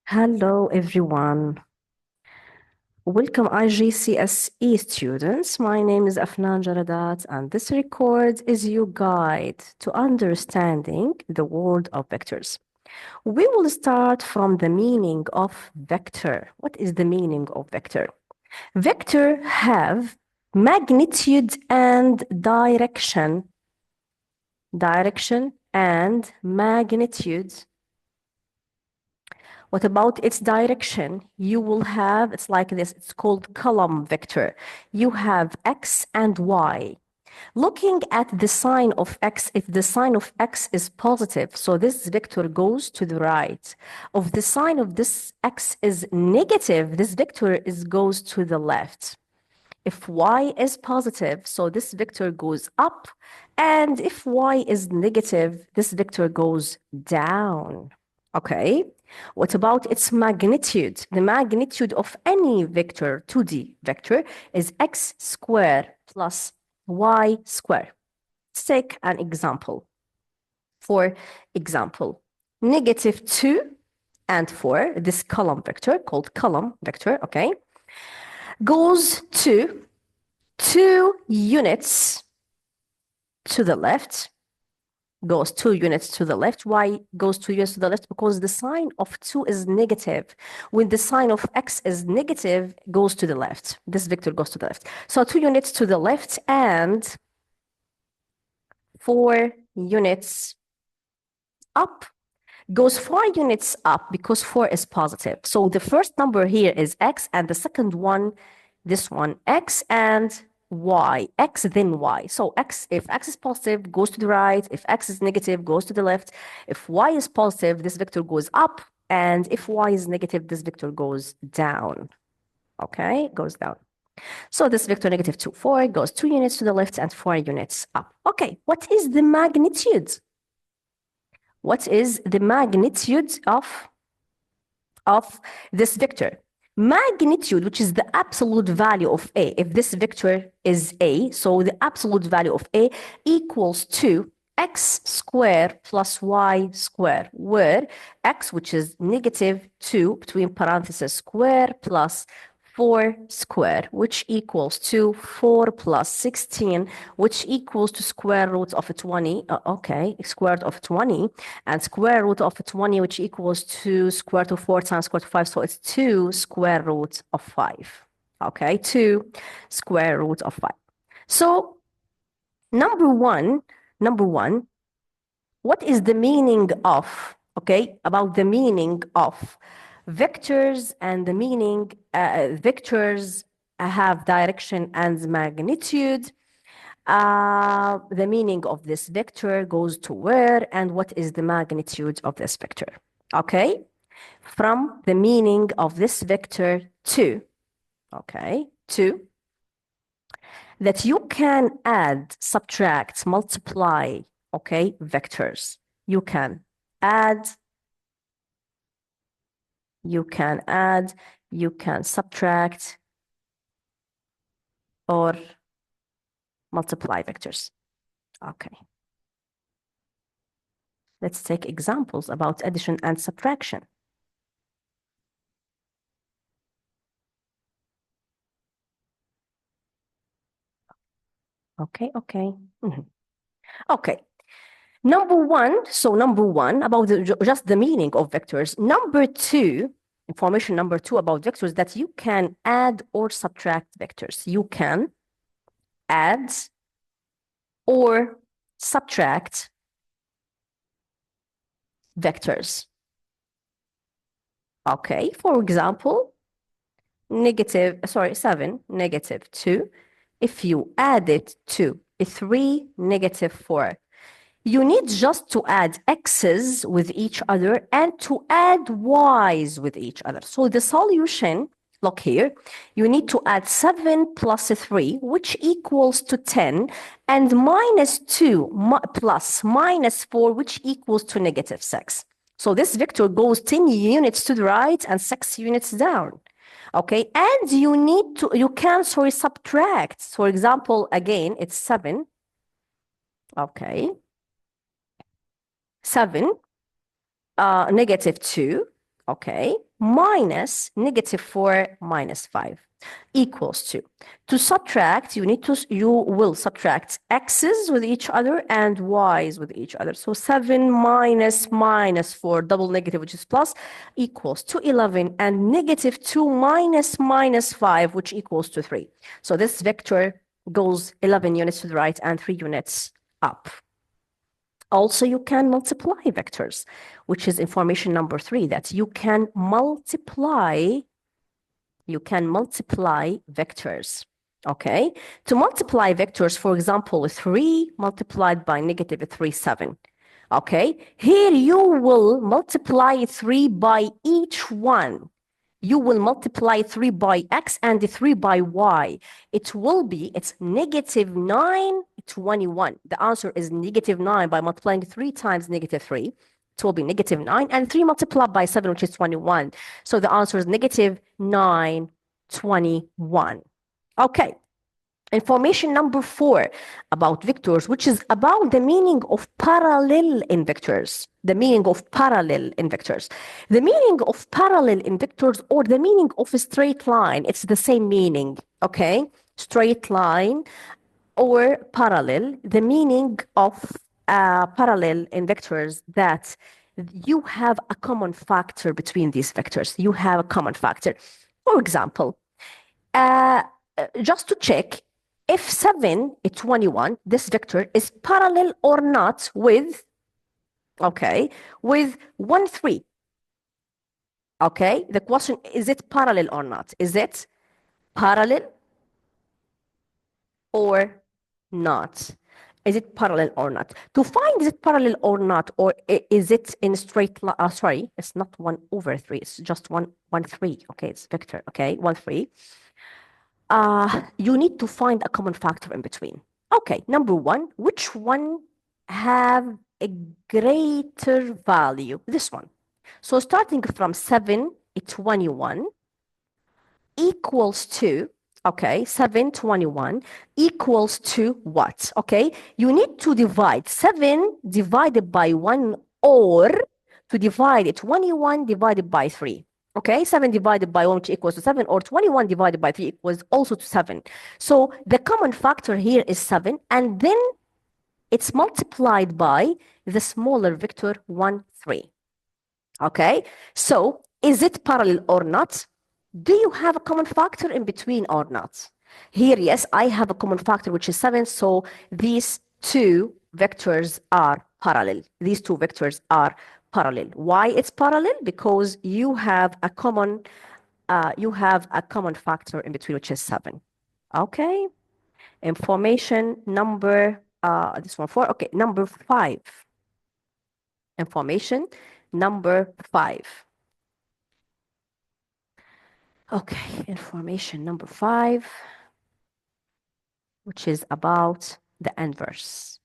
Hello, everyone. Welcome, IGCSE students. My name is Afnan Jaradat, and this record is your guide to understanding the world of vectors. We will start from the meaning of vector. What is the meaning of vector? Vector have magnitude and direction. Direction and magnitude. What about its direction? You will have, it's like this, it's called column vector. You have x and y. Looking at the sign of x, if the sign of x is positive, so this vector goes to the right. If the sign of this x is negative, this vector goes to the left. If y is positive, so this vector goes up, and if y is negative, this vector goes down. Okay, what about its magnitude? The magnitude of any vector, 2D vector, is x squared plus y squared. Let's take an example. For example, -2 and 4, this column vector called column vector, okay, goes to 2 units to the left, goes 2 units to the left. Why goes 2 units to the left? Because the sign of 2 is negative. When the sign of x is negative, goes to the left. This vector goes to the left. So 2 units to the left and 4 units up. Goes 4 units up because 4 is positive. So the first number here is x, and the second one, this one, x and y, x then y. So x, if x is positive, goes to the right. If x is negative, goes to the left. If y is positive, this vector goes up. And if y is negative, this vector goes down. Okay, goes down. So this vector -2, 4 goes 2 units to the left and 4 units up. Okay, what is the magnitude? What is the magnitude of this vector? Magnitude, which is the absolute value of A. If this vector is A, so the absolute value of A equals to x squared plus y squared, where x, which is -2, between parentheses, square plus 4 squared, which equals to 4 plus 16, which equals to square root of 20. Okay, square root of 20, and square root of 20, which equals to square root of 4 times square root of 5. So it's 2 square root of 5. Okay, 2 square root of 5. So number one, what is the meaning of, okay, about the meaning of vectors and the meaning, vectors have direction and magnitude. The meaning of this vector goes to where, and what is the magnitude of this vector. Okay, from the meaning of this vector to, okay, to that you can add, subtract, multiply, okay, vectors. You can add, you can subtract, or multiply vectors. Okay. Let's take examples about addition and subtraction. Okay. Okay. Number one, about just the meaning of vectors. Number two, information number two about vectors, that you can add or subtract vectors. You can add or subtract vectors. Okay, for example, 7, -2. If you add it to 3, -4, you need just to add x's with each other and to add y's with each other. So the solution, look here, you need to add 7 plus 3, which equals to 10, and -2 plus -4, which equals to -6. So this vector goes 10 units to the right and 6 units down. Okay, and you can subtract. For example, again, it's 7. Okay. 7, -2, okay, minus negative 4 minus 5 equals to subtract, you will subtract x's with each other and y's with each other. So 7 minus 4, double negative, which is plus, equals to 11, and negative 2 minus 5, which equals to 3. So this vector goes 11 units to the right and 3 units up. Also, you can multiply vectors, which is information number 3, that you can multiply vectors. Okay, to multiply vectors, for example, 3 multiplied by negative 3, 7. Okay, here you will multiply 3 by each one. You will multiply 3 by x and 3 by y. It's negative 9, 21. The answer is negative 9 by multiplying 3 times negative 3. It will be negative 9, and 3 multiplied by 7, which is 21. So the answer is negative 9, 21. Okay. Information number 4 about vectors, which is about the meaning of parallel in vectors. The meaning of parallel in vectors. The meaning of parallel in vectors, or the meaning of a straight line, it's the same meaning, okay? Straight line or parallel. The meaning of parallel in vectors, that you have a common factor between these vectors. You have a common factor. For example, just to check, if 7 is 21, this vector is parallel or not with, okay, with 1, 3. Okay, the question, is it parallel or not? Is it parallel or not? Is it parallel or not? To find is it parallel or not, or is it in straight line? Sorry, it's not 1 over 3. It's just 1, 1, 3. Okay, it's vector. Okay, 1, 3. You need to find a common factor in between. Okay, number 1, which one have a greater value? This one. So starting from 7, 21 equals to, okay, 7, 21 equals to what? Okay, you need to divide 7 divided by 1, or to divide it 21 divided by 3. Okay, 7 divided by 1, which equals to 7, or 21 divided by 3 equals also to 7. So the common factor here is 7, and then it's multiplied by the smaller vector 1, 3. Okay, so is it parallel or not? Do you have a common factor in between or not? Here, yes, I have a common factor, which is 7, so these two vectors are parallel. These two vectors are parallel. Why it's parallel? Because you have a common factor in between, which is 7. Okay. Information number this one 4. Okay, number 5. Information number 5. Okay, information number 5, which is about the inverse.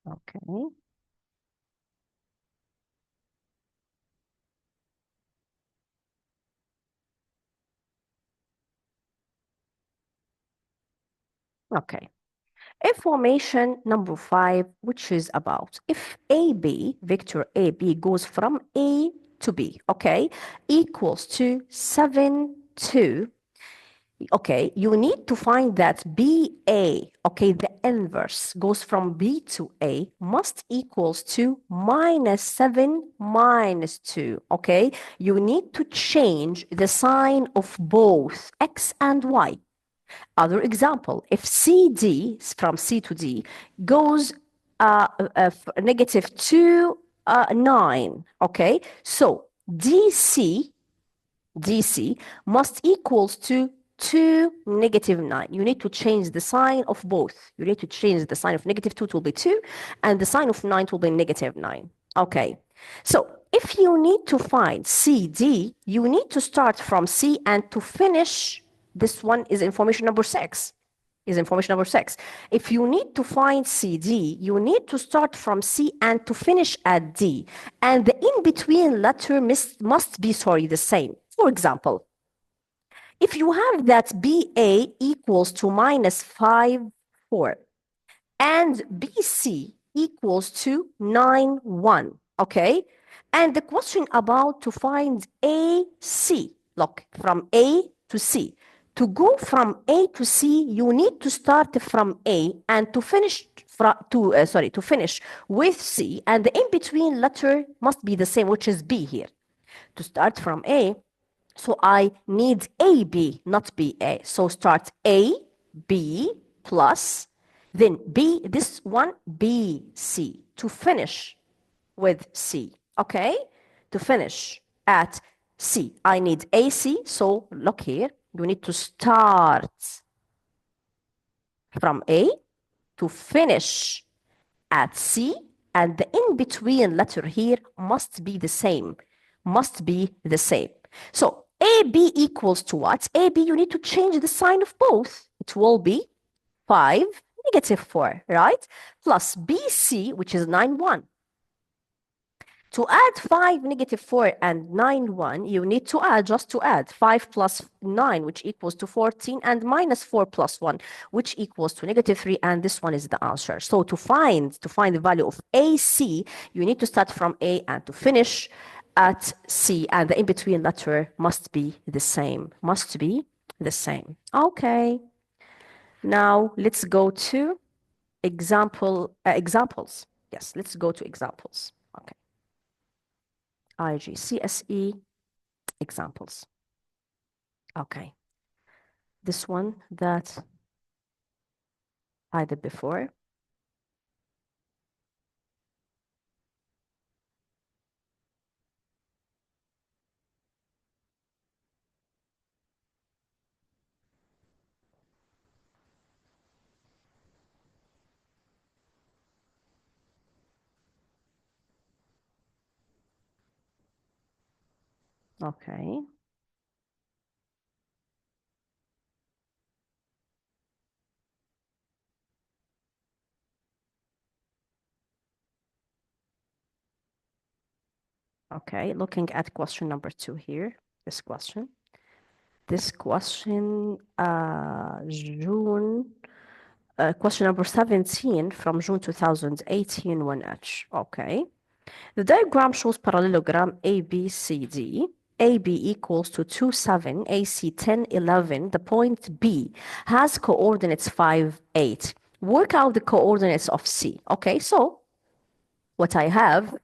Okay. Okay. Information number 5, which is about if AB, vector AB, goes from A to B, okay, equals to 7, 2. Okay, you need to find that BA, okay, the inverse goes from B to A, must equals to minus 7 minus 2, okay? You need to change the sign of both X and Y. Other example, if CD, from C to D, goes negative 2, 9, okay? So DC must equals to 2, negative 9. You need to change the sign of both. You need to change the sign of negative 2 will be 2, and the sign of 9 will be negative 9. Okay, so if you need to find CD, you need to start from C and to finish. This one is information number 6. is information number 6. If you need to find CD, you need to start from C and to finish at D. And the in-between letter must be, the same. For example, if you have that BA equals to minus 5, 4, and BC equals to 9, 1, okay? And the question about to find AC, look, from A to C. To go from A to C, you need to start from A and to finish to finish with C, and the in-between letter must be the same, which is B here. To start from A, so I need AB, not BA. So start A, B plus, then B, this one, B, C, to finish with C, okay? To finish at C, I need AC, so look here, you need to start from A to finish at C, and the in-between letter here must be the same, So AB equals to what? AB, you need to change the sign of both. It will be 5, negative 4, right? Plus BC, which is 9, 1. To add 5, negative 4, and 9, 1, you need to add, just to add 5 plus 9, which equals to 14, and minus 4 plus 1, which equals to negative 3, and this one is the answer. So to find the value of AC, you need to start from A and to finish at C, and the in-between letter must be the same. Okay. Now let's go to examples. Yes, let's go to examples. Okay. IGCSE examples. Okay. This one that I did before. Okay. Okay, looking at question number 2 here, this question. June, question number 17 from June 2018, 1H. Okay. The diagram shows parallelogram ABCD. AB equals to 2, 7, AC 10, 11. The point B has coordinates 5, 8. Work out the coordinates of C. Okay, so what I have,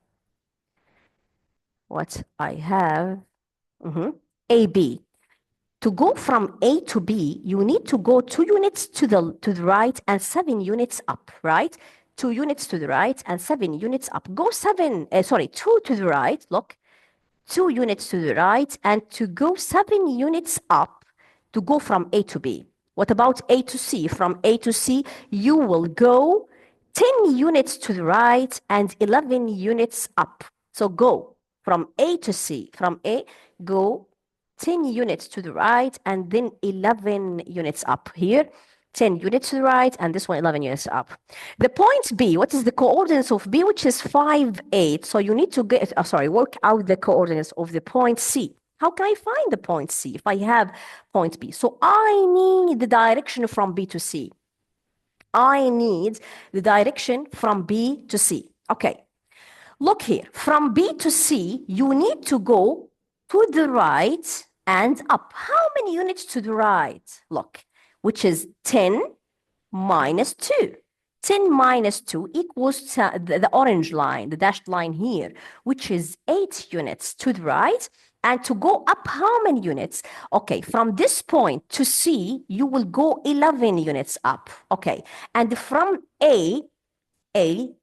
AB. To go from A to B, you need to go 2 units to the right and 7 units up, right? 2 units to the right and 7 units up. Go 2 to the right, look. 2 units to the right, and to go 7 units up to go from A to B. What about A to C? From A to C, you will go 10 units to the right and 11 units up. So go from A to C. From A, go 10 units to the right and then 11 units up. Here, 10 units to the right, and this one 11 units up. The point B, what is the coordinates of B, which is 5, 8. So you need to work out the coordinates of the point C. How can I find the point C if I have point B? So I need the direction from B to C. I need the direction from B to C. Okay. Look here. From B to C, you need to go to the right and up. How many units to the right? Look, which is 10 minus 2. 10 minus 2 equals to the orange line, the dashed line here, which is 8 units to the right. And to go up how many units? Okay, from this point to C, you will go 11 units up. Okay, and from A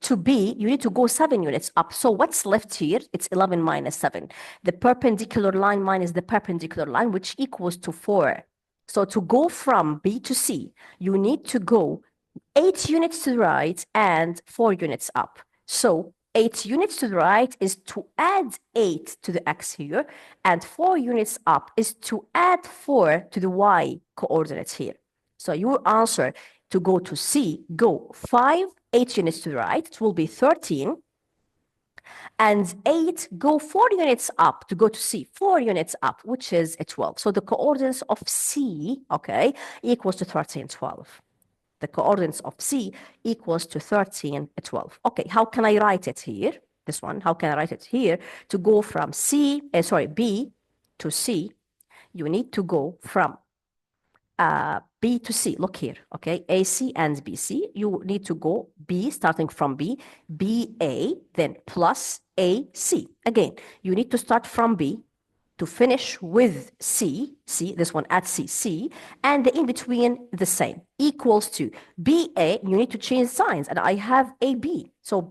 to B, you need to go 7 units up. So what's left here? It's 11 minus 7. The perpendicular line minus the perpendicular line, which equals to 4. So to go from B to C, you need to go 8 units to the right and 4 units up. So 8 units to the right is to add 8 to the x here, and 4 units up is to add 4 to the y coordinates here. So your answer to go to C, go 5, 8 units to the right, it will be 13. And 8, go 4 units up to go to C, 4 units up, which is a 12. So the coordinates of C, okay, equals to 13, 12. The coordinates of C equals to 13, 12. Okay, how can I write it here? This one, how can I write it here? To go from B to C, you need to go from B to C. Look here, okay? AC and BC. You need to go B, starting from B, BA, then plus AC. Again, you need to start from B to finish with C, this one at C, and the in between the same, equals to BA. You need to change signs, and I have AB. So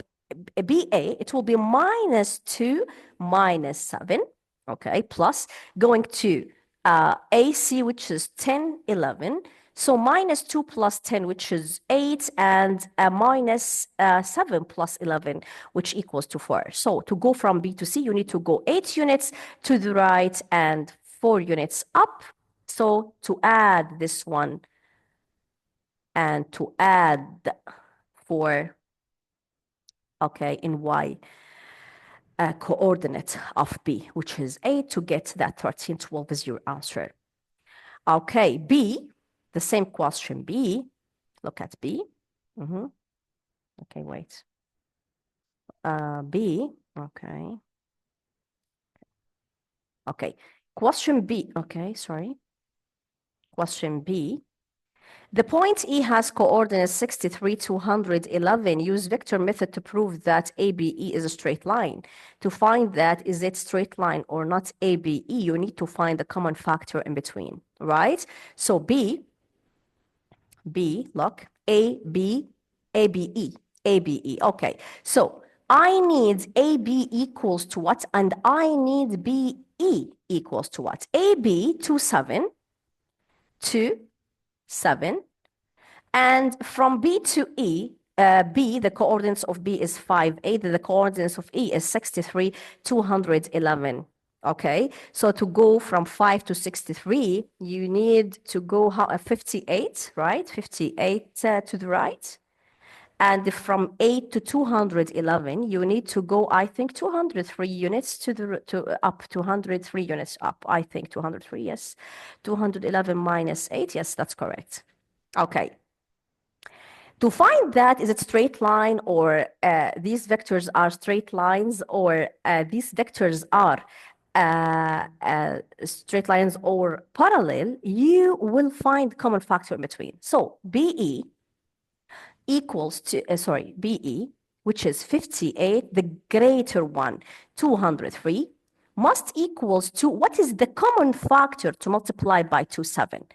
BA, it will be minus 2, minus 7, okay, plus going to AC, which is 10, 11. So minus 2 plus 10, which is 8, and minus 7 plus 11, which equals to 4. So to go from B to C, you need to go 8 units to the right and 4 units up. So to add this one and to add 4, okay, in Y coordinate of B, which is 8, to get that 13, 12 is your answer. Okay, B, the same question, B. Look at B. Okay, wait. B, okay. Okay, question B, okay, sorry. Question B. The point E has coordinates 63, 211. Use vector method to prove that ABE is a straight line. To find that, is it straight line or not ABE, you need to find the common factor in between, right? So B, look, ABE. Okay, so I need AB equals to what? And I need BE equals to what? AB, 2, 7, 2, 7. And from B to E, B, the coordinates of B is 5, 8. The coordinates of E is 63, 211. Okay, so to go from 5 to 63, you need to go 58, right? 58 to the right. And from 8 to 211, you need to go, I think, 203 units up, 203 units up. I think 203, yes. 211 minus 8, yes, that's correct. Okay. To find that, is it straight line, or these vectors are straight lines, or these vectors are straight lines or parallel, you will find common factor in between. So BE equals to, BE, which is 58, the greater one, 203, must equals to, what is the common factor to multiply by 27?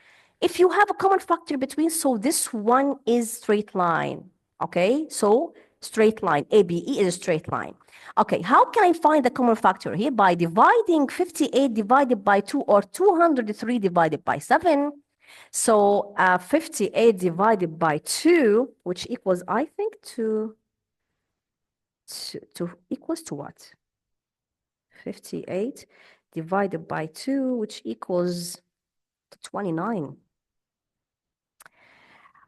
If you have a common factor between, so this one is straight line, okay? So straight line, ABE is a straight line. Okay, how can I find the common factor here? By dividing 58 divided by 2, or 203 divided by 7. So 58 divided by 2, which equals, I think, to equals to what? 58 divided by 2, which equals to 29.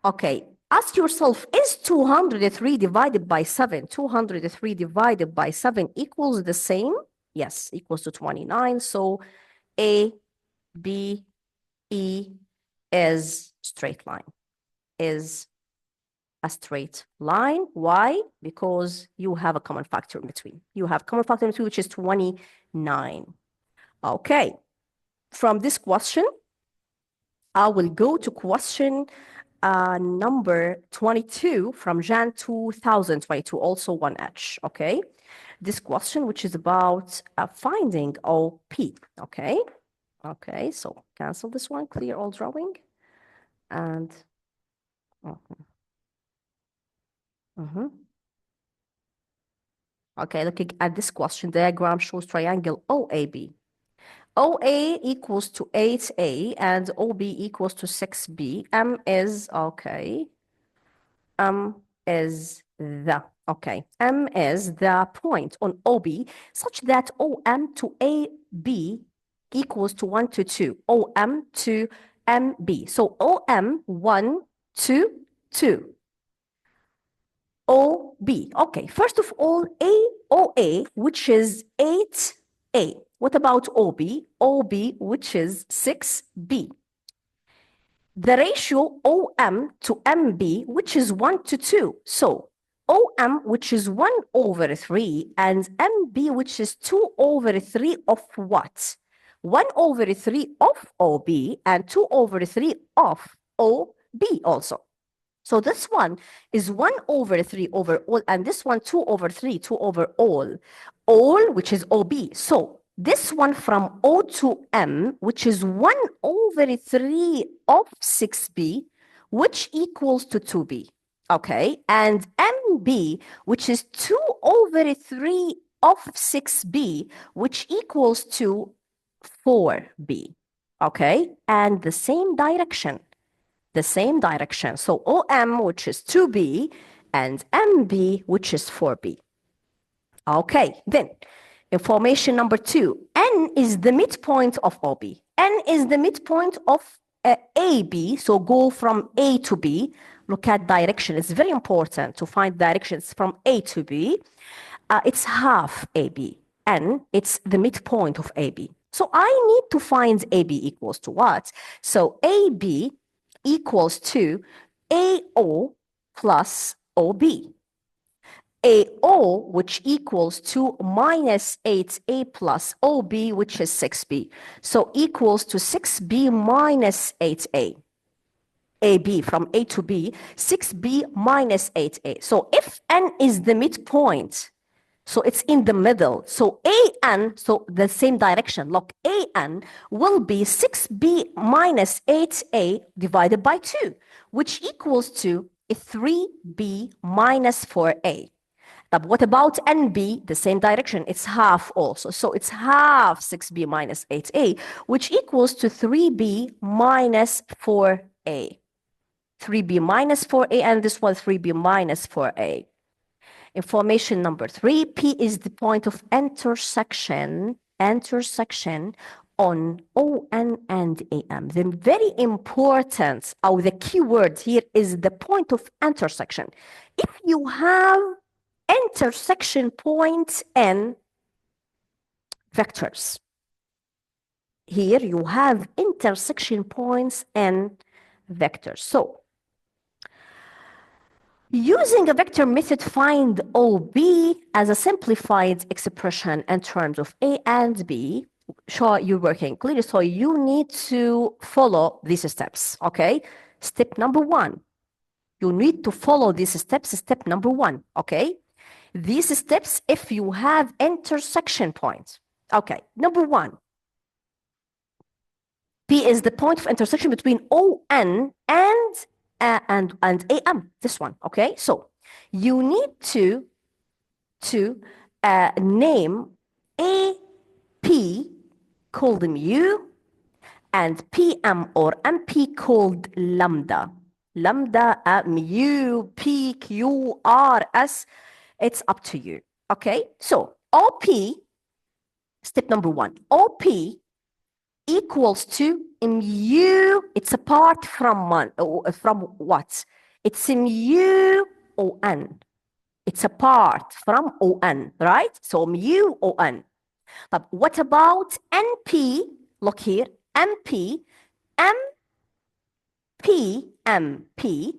Okay, ask yourself, is 203 divided by 7, 203 divided by 7 equals the same? Yes, equals to 29. So A, B, E is straight line, is a straight line. Why? Because you have a common factor in between. You have common factor in between, which is 29. Okay, from this question, I will go to question number 22 from Jan 2022, also 1H, okay? This question, which is about finding OP, okay? Okay, so cancel this one, clear all drawing, and okay, looking at this question, diagram shows triangle OAB. OA equals to 8A and OB equals to 6B. M is, okay, M is the point on OB such that OM to AB equals to 1 to 2. OM to MB. So OM, 1, 2, 2. OB. Okay, first of all, AOA, which is 8A. What about OB? OB, which is 6B. The ratio OM to MB, which is 1 to 2. So OM, which is 1 over 3, and MB, which is 2 over 3 of what? 1 over 3 of OB and 2 over 3 of OB also. So this one is 1 over 3 over all, and this one 2 over 3, 2 over all, which is OB. So this one from O to M, which is 1 over 3 of 6B, which equals to 2B. Okay, and MB, which is 2 over 3 of 6B, which equals to 4B. Okay, and the same direction. So OM, which is 2B, and MB, which is 4B. Okay, then information number 2. N is the midpoint of OB. N is the midpoint of AB, so go from A to B. Look at direction. It's very important to find directions from A to B. It's half AB. N, it's the midpoint of AB. So I need to find AB equals to what? So AB equals to AO plus OB. AO, which equals to minus 8A plus OB, which is 6B. So equals to 6B minus 8A. AB from A to B, 6B minus 8A. So if N is the midpoint, so it's in the middle. So AN, so the same direction, look, AN will be 6B minus 8A divided by 2, which equals to 3B minus 4A. But what about NB? The same direction, it's half also. So it's half 6B minus 8A, which equals to 3B minus 4A. 3B minus 4A, and this one 3B minus 4A. Information number 3, P is the point of intersection on ON and AM. The very important, or the key word here is the point of intersection. If you have intersection points and vectors, here you have intersection points and vectors. So using a vector method, find OB as a simplified expression in terms of A and B. Sure, you're working clearly, so you need to follow these steps, okay? Step number 1. You need to follow these steps, step number 1, okay? These steps if you have intersection points. Okay, number 1. P is the point of intersection between ON and AM, this one, okay? So you need to name AP called mu and PM or MP called lambda. Lambda, mu, P, Q, R, S, it's up to you, okay? So OP, step number 1, OP equals to mu, it's apart from what? It's mu ON. It's apart from ON, right? So mu ON. But what about NP? Look here, MP, MP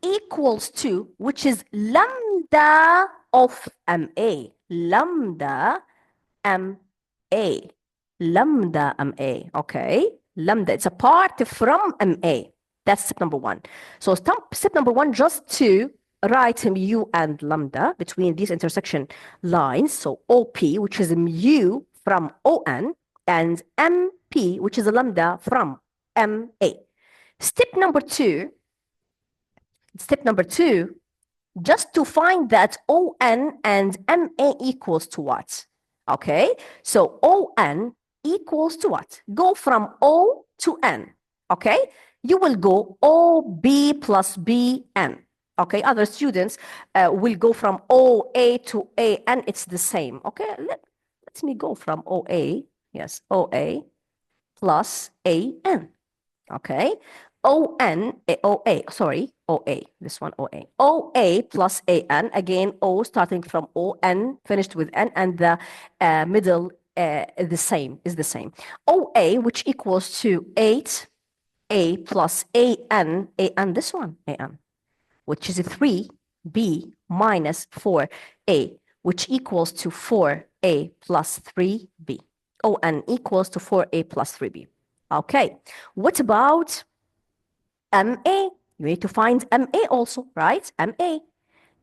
equals to, which is lambda of MA. Lambda MA. Lambda MA, okay? Lambda, it's apart from MA. That's step number 1. So step number 1, just to write mu and lambda between these intersection lines. So OP, which is mu from ON, and MP, which is a lambda from MA. Step number 2, just to find that ON and MA equals to what? Okay, so ON equals to what? Go from O to N, okay? You will go OB plus BN, okay? Other students will go from OA to AN, it's the same, okay? Let me go from OA, yes, OA plus AN. Okay, OA, this one OA plus AN, again, O starting from ON, finished with N, and the middle is the same. OA, which equals to 8A plus AN, this one, AN, which is 3B minus 4A, which equals to 4A plus 3B. ON equals to 4A plus 3B. Okay, what about MA? You need to find MA also, right? MA.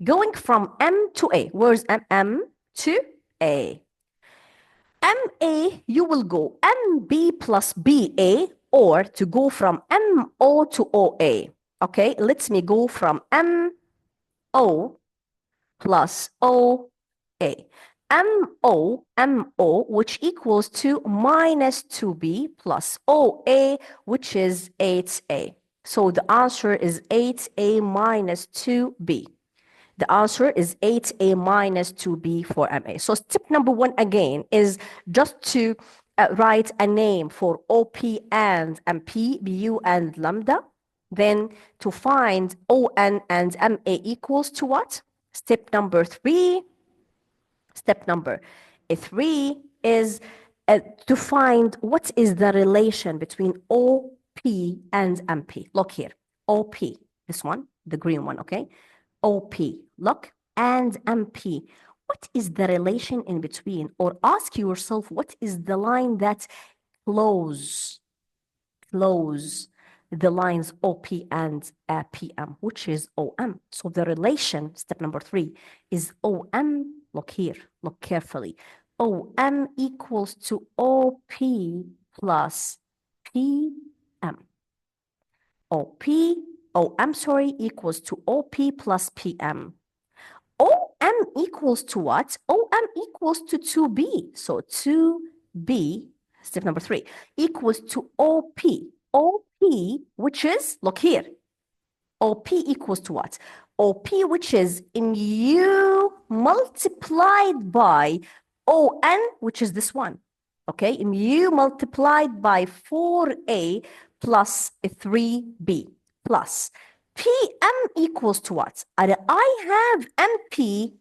Going from M to A. Where's M to A? MA, you will go MB plus BA, or to go from MO to OA. Okay, let me go from MO plus OA. MO, which equals to minus 2B plus OA, which is 8A. So the answer is 8A minus 2B. The answer is 8A minus 2B for MA. So step number 1 again is just to write a name for OP and MP, BU and lambda. Then to find ON and MA equals to what? Step number 3 is to find what is the relation between OP and MP. Look here, OP, this one, the green one, okay? OP, look, and MP. What is the relation in between? Or ask yourself, what is the line that close the lines OP and PM, which is OM. So the relation, step number 3, is OM. Look here, look carefully. OM equals to OP plus PM. OM equals to OP plus PM. OM equals to what? OM equals to 2B. So 2B, step number 3, equals to OP. OP, which is, look here, OP equals to what? OP, which is mu multiplied by ON, which is this one. Okay, mu multiplied by 4A plus 3B plus PM equals to what? I have MP,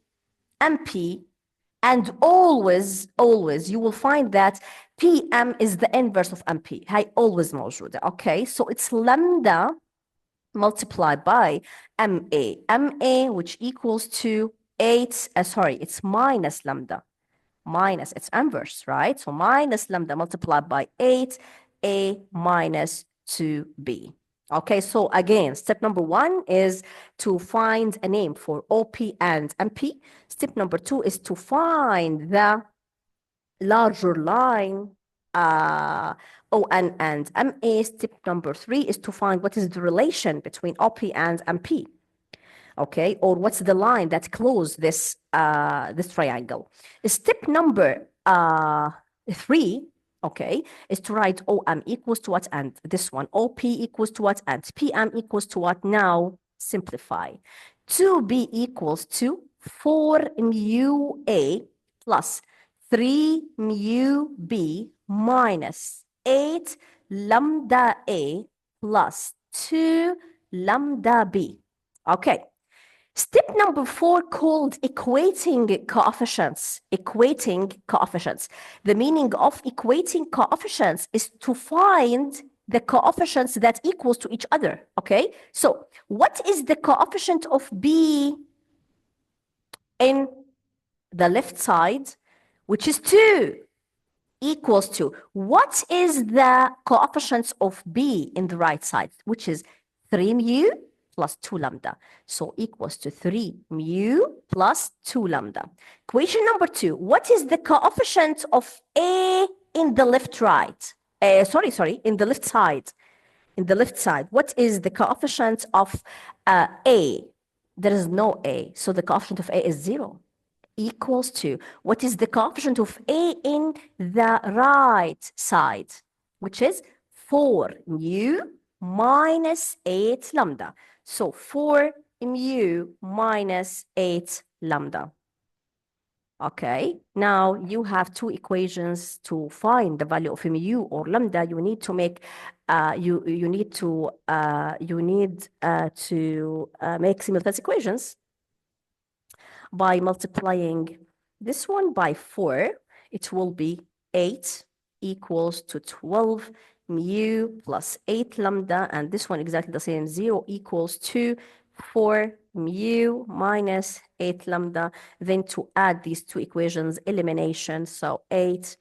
and always you will find that PM is the inverse of MP. هاي always موجودة. Okay, so it's lambda multiplied by MA, which equals to 8, it's minus lambda. Minus, it's inverse, right? So minus lambda multiplied by 8A minus 2B. Okay, so again, step number 1 is to find a name for OP and MP. Step number 2 is to find the larger line ON and MA. Step number 3 is to find what is the relation between OP and MP. Okay, or what's the line that close this triangle. Step number 3, okay, is to write OM equals to what, and this one, OP equals to what, and PM equals to what. Now simplify. 2B equals to 4 mu A plus 3 mu B minus 8 lambda A plus 2 lambda B. Okay. Step number 4, called equating coefficients. Equating coefficients. The meaning of equating coefficients is to find the coefficients that equals to each other. Okay, so what is the coefficient of B in the left side, which is 2, equals to what is the coefficients of B in the right side, which is 3 mu plus 2 lambda. So equals to 3 mu plus 2 lambda. Equation number 2, what is the coefficient of A in the left right? In the left side. In the left side, what is the coefficient of A? There is no A, so the coefficient of A is 0. Equals to what is the coefficient of A in the right side, which is 4 mu minus 8 lambda. So 4 mu minus 8 lambda. Okay, now you have two equations to find the value of mu or lambda. You need to make make simultaneous equations by multiplying this one by 4. It will be 8 equals to 12 mu plus 8 lambda, and this one exactly the same, 0 equals to 4 mu minus 8 lambda. Then to add these two equations, elimination, so 8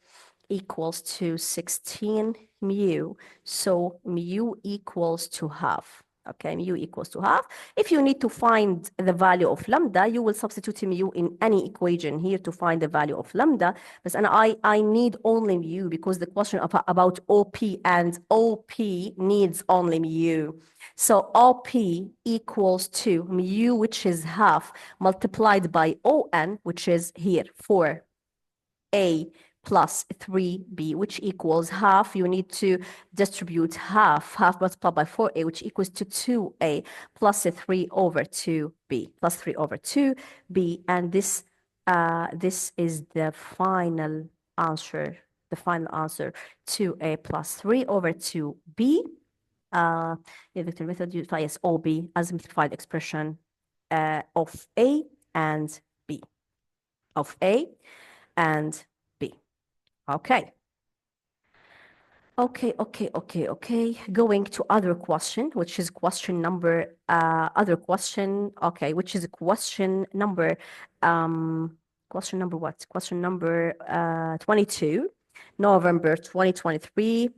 equals to 16 mu. So mu equals to half. Okay, mu equals to half. If you need to find the value of lambda, you will substitute mu in any equation here to find the value of lambda. But I need only mu because the question about OP, and OP needs only mu. So OP equals to mu, which is half, multiplied by ON, which is here 4A plus 3b, which equals half. You need to distribute half multiplied by 4a, which equals to 2a plus 3 over 2b, plus 3 over 2b. And this is the final answer, 2a plus 3 over 2b. The vector method utilizes OB as simplified expression of a and b, of a and b. Okay. Going to other question, which is question number, which is question number what? Question number 22, November 2023,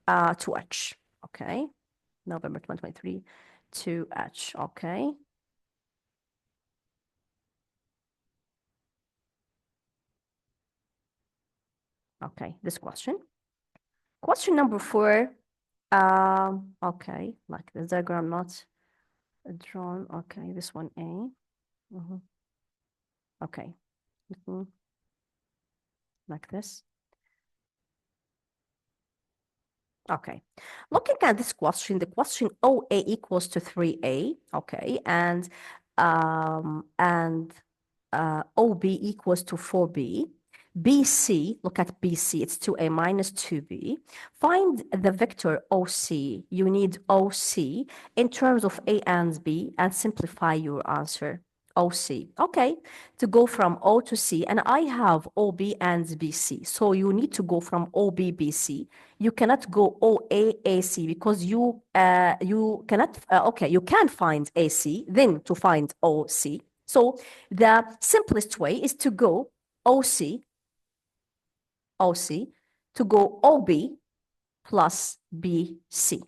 2H. Okay. November 2023, 2H. Okay. Okay, this question. Question number 4. Okay, like the diagram not drawn. Okay, this one A. Okay. Like this. Okay. Looking at this question, the question OA equals to 3A. Okay, and OB equals to 4B. BC, look at BC, it's 2A minus 2B. Find the vector OC. You need OC in terms of A and B and simplify your answer. OC. Okay, to go from O to C, and I have OB and BC. So you need to go from OB, BC. You cannot go OA, AC because you cannot, you can find AC, then to find OC. So the simplest way is to go OC to go OB plus BC.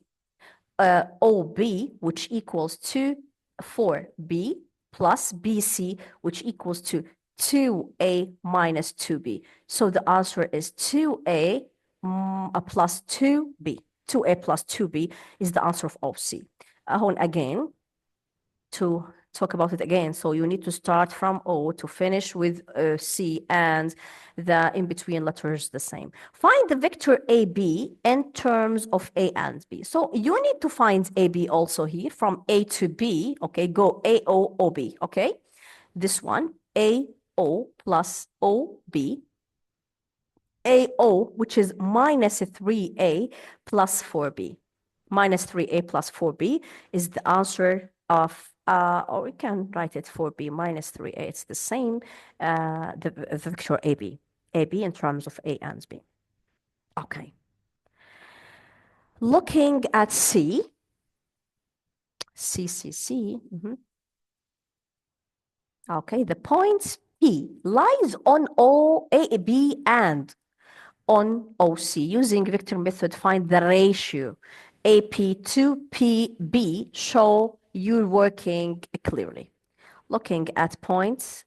OB, which equals to 4B plus BC, which equals to 2A minus 2B. So the answer is 2A plus 2B. 2A plus 2B is the answer of OC. Again, to talk about it again. So you need to start from O to finish with C, and the in-between letters the same. Find the vector AB in terms of A and B. So you need to find AB also here from A to B. Okay, go AO, OB. Okay, this one, AO plus OB. AO, which is minus 3A plus 4B. Minus 3A plus 4B is the answer of, or we can write it 4B minus 3A. It's the same, the vector AB. AB in terms of A and B. Okay. Looking at C. Okay, the point P lies on O, A, B, and on OC. Using vector method, find the ratio AP to PB. Show you're working clearly. Looking at points,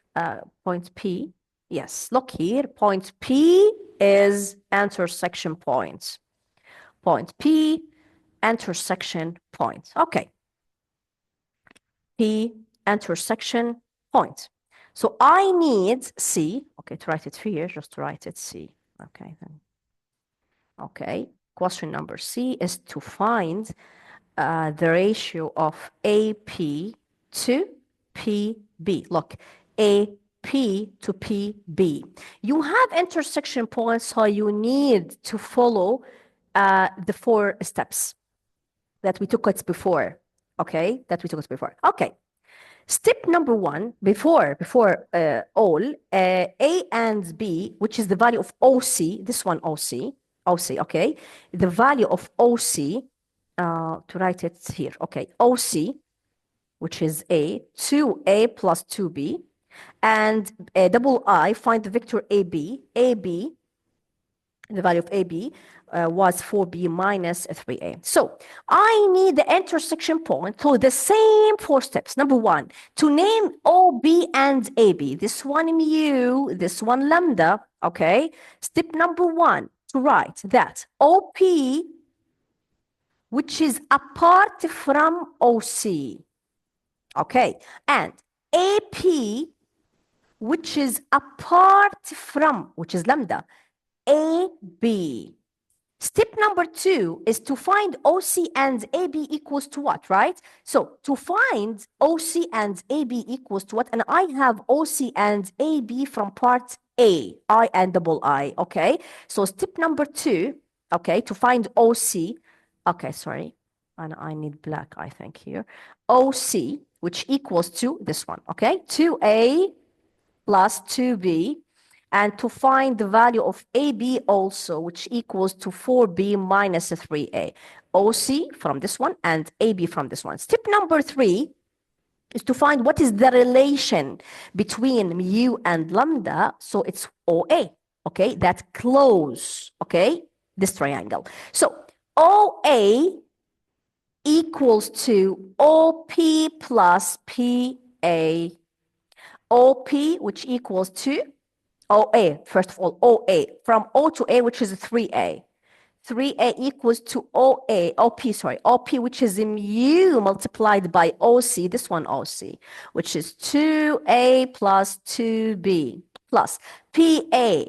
point P. Yes, look here. Point P is intersection point. Point P, intersection point. Okay. P, intersection point. So I need C. Okay, to write it here, just to write it C. Okay, then. Okay, question number C is to find the ratio of AP to PB. Look, AP P to PB. You have intersection points, so you need to follow the 4 steps that we took it before. Okay, that we took it before. Okay. Step number 1, before all, A and B, which is the value of OC, this one OC, okay? The value of OC, to write it here, okay, OC, which is A, 2A plus 2B, and double I, find the vector AB, the value of AB was 4B minus 3A. So I need the intersection point through the same 4 steps. Number 1, to name OB and AB. This one mu, this one lambda, okay? Step number 1, to write that OP, which is apart from OC, okay? And AP, which is apart from, which is lambda, AB. Step number 2 is to find OC and AB equals to what, right? So to find OC and AB equals to what? And I have OC and AB from part A, I and double I, okay? So step number 2, okay, to find OC, okay, sorry, and I need black, I think here, OC, which equals to this one, okay? 2A plus 2B, and to find the value of AB also, which equals to 4B minus 3A. OC from this one and AB from this one. Step number 3 is to find what is the relation between mu and lambda. So it's OA, okay? That close, okay? This triangle. So OA equals to OP plus PA. OP, which equals to OA, first of all, OA, from O to A, which is 3A. 3A equals to OP, which is mu multiplied by OC, this one OC, which is 2A plus 2B, plus PA,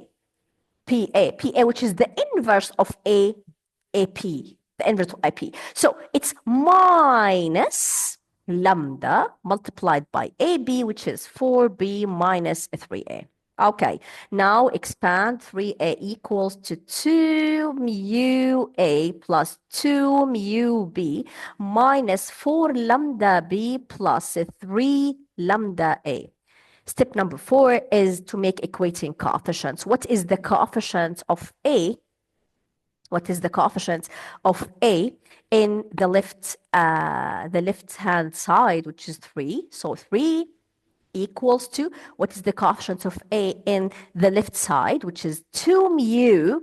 which is the inverse of AP, the inverse of AP. So it's minus lambda multiplied by AB, which is 4B minus 3A. Okay, now expand 3A equals to 2 mu A plus 2 mu B minus 4 lambda B plus 3 lambda A. Step number 4 is to make equating coefficients. What is the coefficient of A? What is the coefficient of A in the left-hand side, which is 3? So 3 equals to, what is the coefficient of A in the left side, which is 2 mu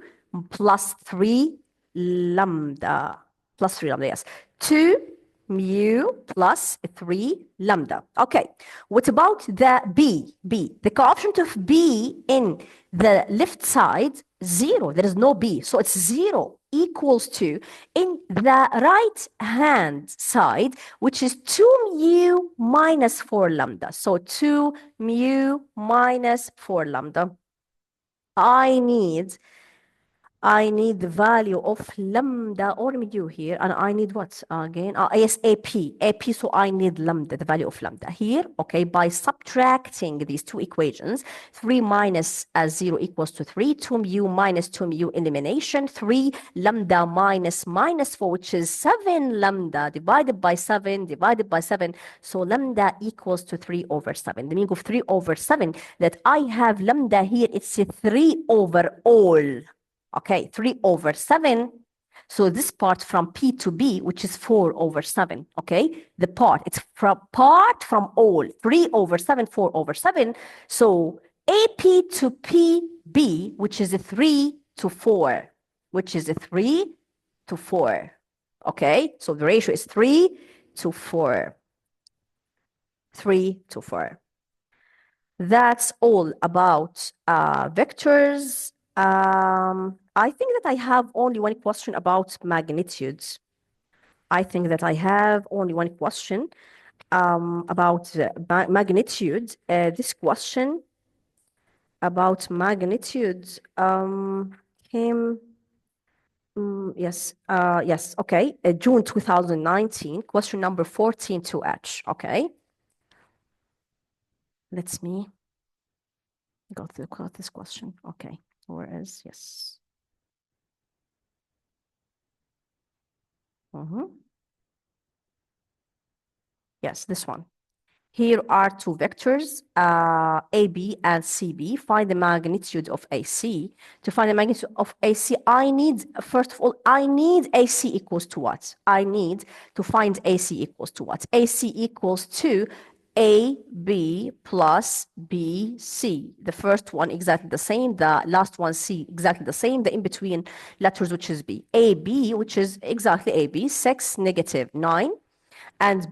plus 3 lambda, yes. 2 mu plus 3 lambda. Okay, what about the B? The coefficient of B in the left side, 0. There is no B, so it's 0 equals to, in the right hand side, which is 2 mu minus 4 lambda. So 2 mu minus 4 lambda. I need the value of lambda or mu here, and I need what again? Yes, AP, so I need lambda, the value of lambda here, okay, by subtracting these two equations, 3 minus 0 equals to 3, 2 mu minus 2 mu elimination, 3 lambda minus 4, which is 7 lambda divided by 7, so lambda equals to 3 over 7. The meaning of 3 over 7, that I have lambda here, it's 3 over all. Okay, 3 over 7. So this part from P to B, which is 4 over 7, okay? The part, it's from all, 3 over 7, 4 over 7. So AP to PB, which is a 3 to 4, okay? So the ratio is 3 to 4. That's all about vectors. I think that I have only one question about magnitudes. About magnitude. This question about magnitudes came, yes, okay, June 2019, question number 14 to H, okay? Let's me. Got this question. Okay, where is, yes. Yes, this one. Here are two vectors, AB and CB. Find the magnitude of AC. To find the magnitude of AC, first of all, I need AC equals to what? I need to find AC equals to what? AC equals to AB plus BC. The first one exactly the same, the last one C exactly the same, the in-between letters which is B. AB, which is exactly AB, 6, negative 9, and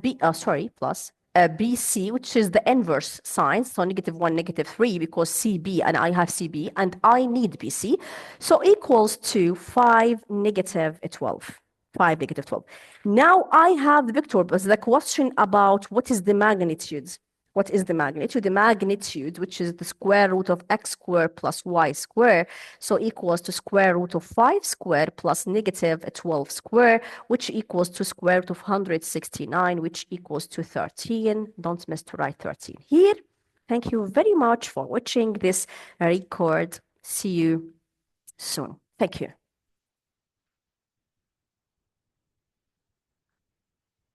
plus BC, which is the inverse sign, so -1, -3, because CB and I have CB, and I need BC, so equals to 5, -12. 5, -12. Now I have the vector, but the question about what is the magnitude? What is the magnitude? The magnitude, which is the square root of x squared plus y squared, so equals to square root of 5 squared plus -12 squared, which equals to square root of 169, which equals to 13. Don't miss to write 13 here. Thank you very much for watching this record. See you soon. Thank you.